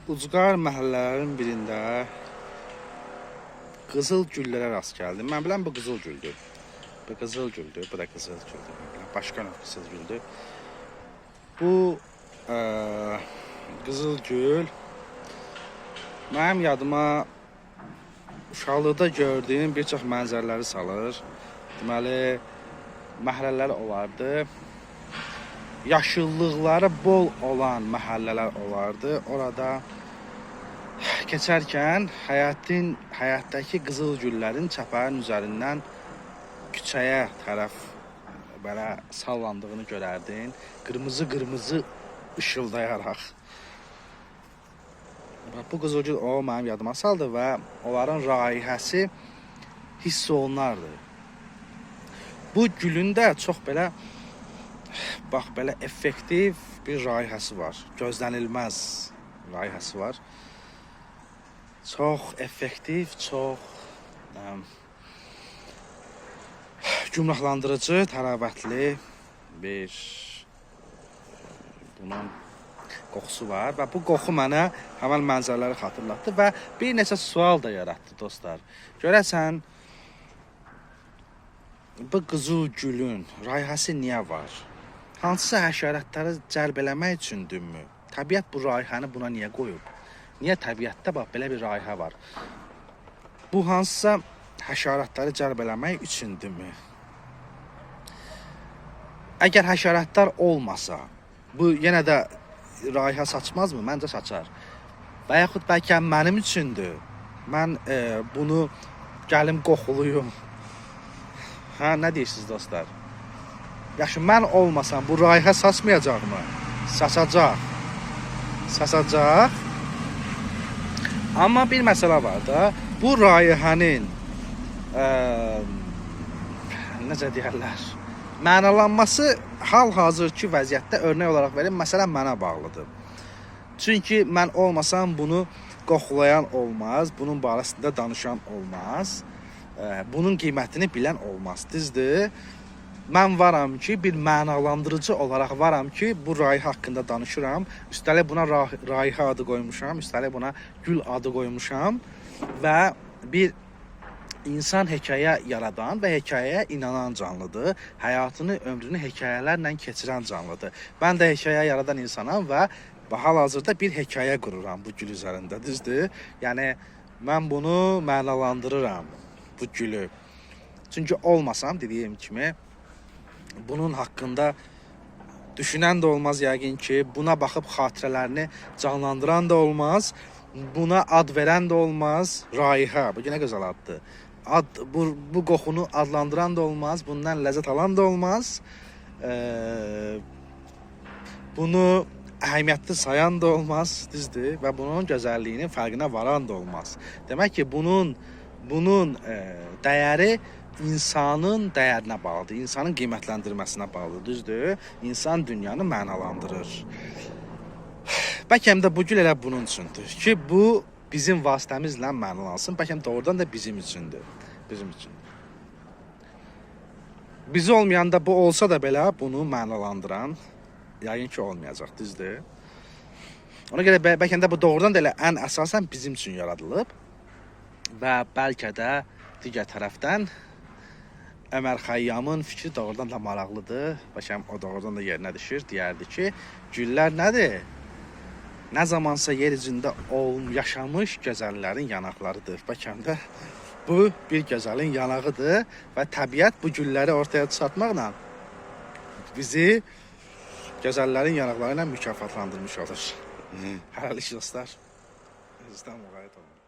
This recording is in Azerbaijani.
Ucqar məhəllələrin birində qızıl güllərə rast gəldim. Mən biləm bu qızıl güldür. Bu qızıl güldür, bu da qızıl güldür. Başqa növ qızıl güldür. Bu qızıl gül mənim yadıma uşaqlıqda gördüyüm bir çox mənzərələri salır. Deməli, məhəllələr olardı. Yaşıllıqları bol olan məhəllələr olardı. Orada keçərkən həyatdakı qızıl güllərin çəpərin üzərindən küçəyə tərəf belə sallandığını görərdin. Qırmızı ışıldayaraq. Bu qızıl gül o mənim yadıma saldı və onların raihəsi hiss olunardı. Bu gülün də çox belə bax belə effektiv bir raihəsi var. Gözlənilməz raihəsi var. Çox effektiv, çox gümrahlandırıcı, təravətli bir bunun qoxusu var və bu qoxu mənə həmin mənzərələri xatırlatdı və bir neçə sual da yaratdı dostlar. Görəsən bu qızıl gülün raihəsi niyə var? Hansısa həşəratları cəlb eləmək üçündürmü? Təbiət bu raihəni buna niyə qoyub? Niyə təbiətdə bax belə bir raihə var? Bu hansısa həşəratları cəlb eləmək üçündürmü? Əgər həşəratlar olmasa, bu yenə də raihə saçmazmı? Məncə saçar. Və yaxud bəlkə mənim üçündür. Mən bunu gəlim qoxuluyum. Hə, nə deyirsiniz dostlar? Yaxşı, mən olmasam bu raihə saçmayacaqmı? Saçacaq. Saçacaq. Amma bir məsələ var da, bu raihənin necə deyərlər, mənalanması hal-hazırki vəziyyətdə örnək olaraq verim, məsələ mənə bağlıdır. Çünki mən olmasam bunu qoxulayan olmaz, bunun barəsində danışan olmaz, bunun qiymətini bilən olmaz, düzdür? Mən varam ki, bir mənalandırıcı olaraq varam ki, bu raihə haqqında danışıram. Üstəlik buna raihə adı qoymuşam, üstəlik buna gül adı qoymuşam və bir insan hekayə yaradan və hekayəyə inanan canlıdır. Həyatını, ömrünü hekayələrlə keçirən canlıdır. Mən də hekayə yaradan insanam və hal-hazırda bir hekayə qururam bu gül üzərində, düzdür? Yəni, mən bunu mənalandırıram, bu gülü. Çünki olmasam, dediyim kimi, bunun haqqında düşünən də olmaz yəqin ki, buna baxıb xatirələrini canlandıran da olmaz, buna ad verən də olmaz, raihə, bu nə gözəl addır. Bu qoxunu adlandıran da olmaz, bundan ləzzət alan da olmaz, bunu əhəmiyyətli sayan da olmaz, düzdür, və bunun gözəlliyinin fərqinə varan da olmaz. Demək ki, bunun dəyəri insanın dəyərinə bağlıdır, insanın qiymətləndirməsinə bağlıdır, düzdür? İnsan dünyanı mənalandırır. Bəlkə də bu gül elə bunun üçündür ki, bu bizim vasitəmizlə mənalansın, bəlkə doğrudan da bizim üçündür. Bizim üçündür. Bizi olmayanda bu olsa da belə bunu mənalandıran yəqin ki, olmayacaq, düzdür? Ona görə bəlkə də bu doğrudan da elə ən əsasən bizim üçün yaradılıb və bəlkə də digər tərəfdən Ömər Xəyyamın fikri doğrudan da maraqlıdır. Bəlkə o doğrudan da yerinə düşür. Deyərdi ki, güllər nədir? Nə zamansa yer üzündə yaşamış gözəllərin yanaqlarıdır. Bəlkə də bu bir gözəlin yanağıdır və təbiət bu gülləri ortaya çıxartmaqla bizi gözəllərin yanaqları ilə mükafatlandırmış olur. Hələlik dostlar. Özünüzdən müğayət olun.